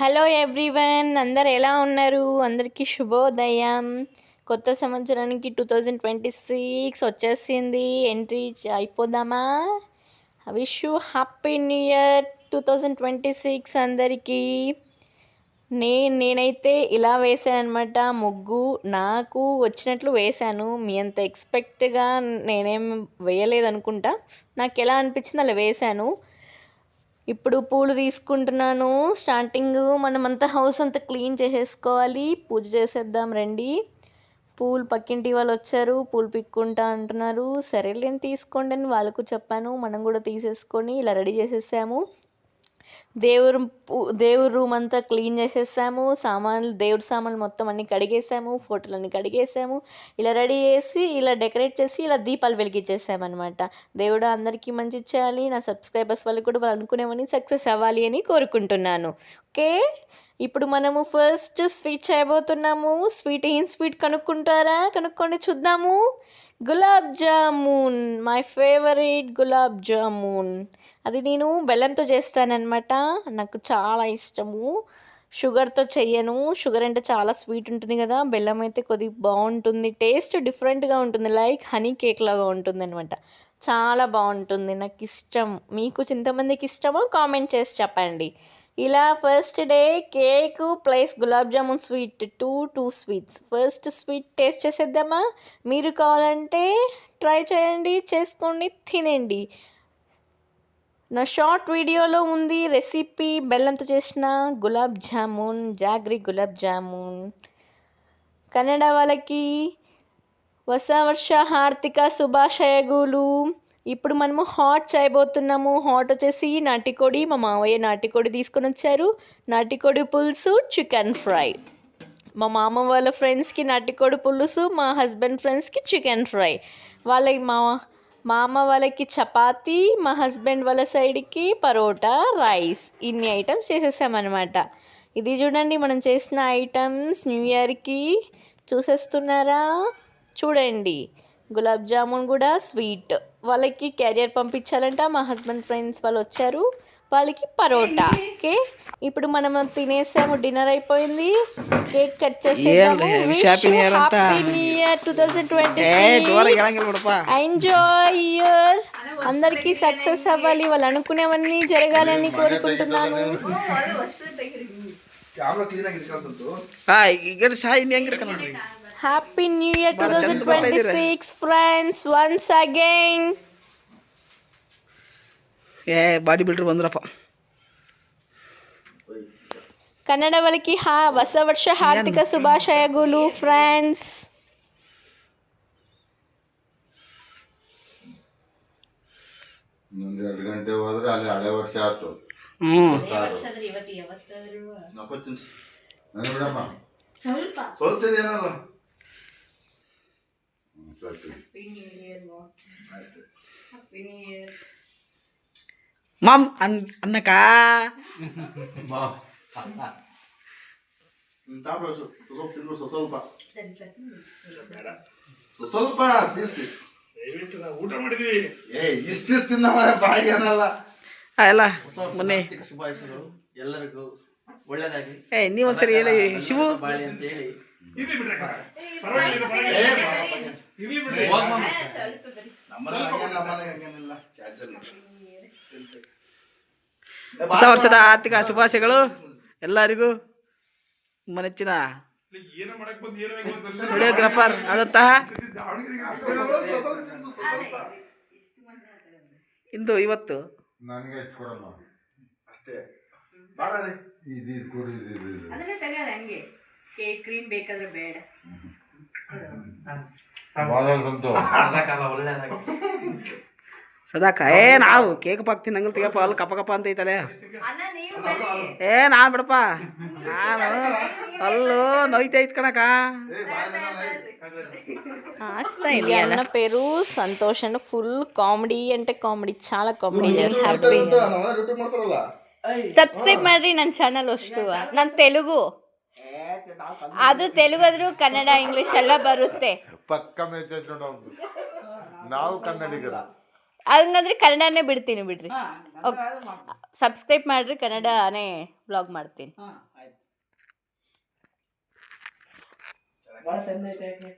Hello everyone, అందరు ఎలా ఉన్నారు? అందరికీ శుభోదయం. కొత్త సంవత్సరానికి 2026 వచ్చేసింది. ఎంట్రీ అయిపోదామా? Wish you happy new year 2026 అందరికీ. నేనైతే ఇలా వేసాను అనమాట. ముగ్గు నాకు వచ్చినట్లు వేశాను. మీ అంత ఎక్స్పెక్ట్గా నేనేం వేయలేదనుకుంటా. నాకు ఎలా అనిపించింది అలా వేశాను. ఇప్పుడు పూలు తీసుకుంటున్నాను. స్టార్టింగ్ మనమంతా హౌస్ అంతా క్లీన్ చేసేసుకోవాలి. పూజ చేసేద్దాం రండి. పూలు పక్కింటి వాళ్ళు వచ్చారు, పూలు పిక్కుంటా అంటున్నారు. సరేలే తీసుకోండి అని వాళ్ళకు చెప్పాను. మనం కూడా తీసేసుకొని ఇలా రెడీ చేసేసాము. దేవుడు రూమ్ అంతా క్లీన్ చేసేసాము. దేవుడి సామాన్లు మొత్తం అన్ని కడిగేసాము. ఫోటోలన్నీ కడిగేసాము. ఇలా రెడీ చేసి ఇలా డెకరేట్ చేసి ఇలా దీపాలు వెలిగించేసామన్నమాట. దేవుడు అందరికీ మంచి చేయాలి, నా సబ్స్క్రైబర్స్ వాళ్ళు కూడా వాళ్ళు అనుకునేవన్నీ సక్సెస్ అవ్వాలి అని కోరుకుంటున్నాను. ఓకే, ఇప్పుడు మనము ఫస్ట్ స్వీట్ చేయబోతున్నాము. ఏం స్వీట్ కనుక్కోండి చూద్దాము. Gulab jamun, my favourite gulab jamun. అది నేను బెల్లంతో చేస్తానన్నమాట. నాకు చాలా ఇష్టము. షుగర్తో చెయ్యను. షుగర్ అంటే చాలా స్వీట్ ఉంటుంది కదా, బెల్లం అయితే కొద్దిగా బాగుంటుంది. టేస్ట్ డిఫరెంట్గా ఉంటుంది, లైక్ హనీ కేక్ లాగా ఉంటుంది అనమాట. చాలా బాగుంటుంది, నాకు ఇష్టం. మీకు ఎంతమందికి ఇష్టమో కామెంట్ చేసి చెప్పండి. ఇలా first day cake plus gulab jamun sweet, two sweets. First sweet taste చేసేద్దామా? మీరు కావాలంటే ట్రై చేయండి, చేసుకోండి, తినండి. నా షార్ట్ వీడియోలో ఉంది రెసిపీ. బెల్లంతో చేసిన గులాబ్ జామున్, జాగ్రీ గులాబ్ జామున్. కన్నడ వాళ్ళకి వర్ష హార్దిక శుభాశయగులు. ఇప్పుడు మనము హాట్ చేయబోతున్నాము. హాట్ వచ్చేసి నాటికోడి. మా మావయ్య నాటికోడి తీసుకొని వచ్చారు. నాటికోడి పులుసు, చికెన్ ఫ్రై. మా మామ వాళ్ళ ఫ్రెండ్స్కి నాటికోడి పులుసు, మా హస్బెండ్ ఫ్రెండ్స్కి చికెన్ ఫ్రై. మా అమ్మ వాళ్ళకి చపాతీ, మా హస్బెండ్ వాళ్ళ సైడ్కి పరోటా, రైస్. ఇన్ని ఐటమ్స్ చేసేసామన్నమాట. ఇది చూడండి మనం చేసిన ఐటమ్స్ న్యూ ఇయర్కి. చూసేస్తున్నారా? చూడండి, గులాబ్ జామున్ కూడా స్వీట్. వాళ్ళకి క్యారియర్ పంపించాలంట. మా హస్బెండ్ ఫ్రెండ్స్ వాళ్ళు వచ్చారు, వాళ్ళకి పరోటా. ఓకే, ఇప్పుడు మనం తినేసాము, డిన్నర్ అయిపోయింది. కేక్ కట్ చేసేద్దాము. Happy new year 2026. Enjoy year. అందరికీ సక్సెస్ అవ్వాలి, వాళ్ళు అనుకునేవన్నీ జరగాలని కోరుకుంటున్నాను. Happy new year 2026 friends, once again. Body builder ಬಂದ್ರಪ್ಪ. ಕನ್ನಡ వాళ్ళకి ಹೊಸ ವರ್ಷ ಹಾರ್ದಿಕ ಶುಭಾಶಯಗಳು ಫ್ರೆಂಡ್ಸ್. ಇನ್ನೊಂದು 2 ಗಂಟೆ ಹೋದ್ರೆ ಅಲ್ಲಿ ಹಳೆ ವರ್ಷ ಆಯ್ತು. ಸ್ವಲ್ಪ ಏನಲ್ಲ. ಮಾಮ್ ಅನ್ನಕ ಸ್ವಲ್ಪ ಊಟ ಮಾಡಿದ್ವಿ. ಇಷ್ಟು ತಿಂದ ಬಾಯಿಗೆ ಏನಲ್ಲ. ಎಲ್ಲ ಮೊನ್ನೆ ಶುಭಾಶಯಗಳು ಎಲ್ಲರಿಗೂ ಒಳ್ಳೆದಾಗಿ. ನೀವೊಂದ್ಸರಿ ಹೇಳಿ ಶಿವು. ಬಾಳಿ ಅಂತ ಹೇಳಿ ಹೊಸ ವರ್ಷದ ಆರ್ಥಿಕ ಶುಭಾಶಯಗಳು ಎಲ್ಲರಿಗೂ. ನಿಮ್ಮ ನೆಚ್ಚಿನ ವಿಡಿಯೋಗ್ರಾಫರ್ ಆದಂತಹ ಇವತ್ತು ನನಗೆ ಎಷ್ಟು ಕೊಡಮ್ಮ ಅಷ್ಟೇ. ಇದು ಕೊಡು, ಹಂಗೆ ಕೇಕ್ ಕ್ರೀಮ್ ಬೇಕಾದ್ರೆ ಬೇಡ. ಸದಾಕ ನಾವು ಕೇಕ್ ಪಾಕ್ತೀನಿ ನಂಗಲ್ ತೆಗಪ್ಪ, ಅಲ್ಲಿ ಕಪ್ಪ ಕಪ್ಪ ಅಂತ ಐತಲೆ. ನಾ ಬಿಡಪ್ಪ, ನಾನು ಅಲ್ಲೂ ನೋಯ್ತೈತ್ ಕಣಕ. అన్న పేరు సంతోష్ అండ్ ఫుల్ కామెడీ అంటే కామెడీ, చాలా ಕಾಮಿಡಿ చేస్తారు. ಸಬ್ಸ್ಕ್ರೈಬ್ ಮಾಡ್ರಿ ನನ್ನ ಚಾನಲ್ ಅಷ್ಟು. ನಾನು ತೆಲುಗು ಆದ್ರೂ ಕನ್ನಡ ಇಂಗ್ಲಿಷ್ ಎಲ್ಲ ಬರುತ್ತೆ. ಪಕ್ಕ ಮೆಸೇಜ್ ನಾವು ಕನ್ನಡಿಗರ. ಹಂಗಂದ್ರೆ ಕನ್ನಡನೇ ಬಿಡ್ತೀನಿ ಬಿಡ್ರಿ. ಸಬ್ಸ್ಕ್ರೈಬ್ ಮಾಡಿರಿ, ಕನ್ನಡನೇ ವ್ಲಾಗ್ ಮಾಡ್ತೀನಿ. ಭಾಳ ಚಂದ ಐತೆ ಯಾಕೆ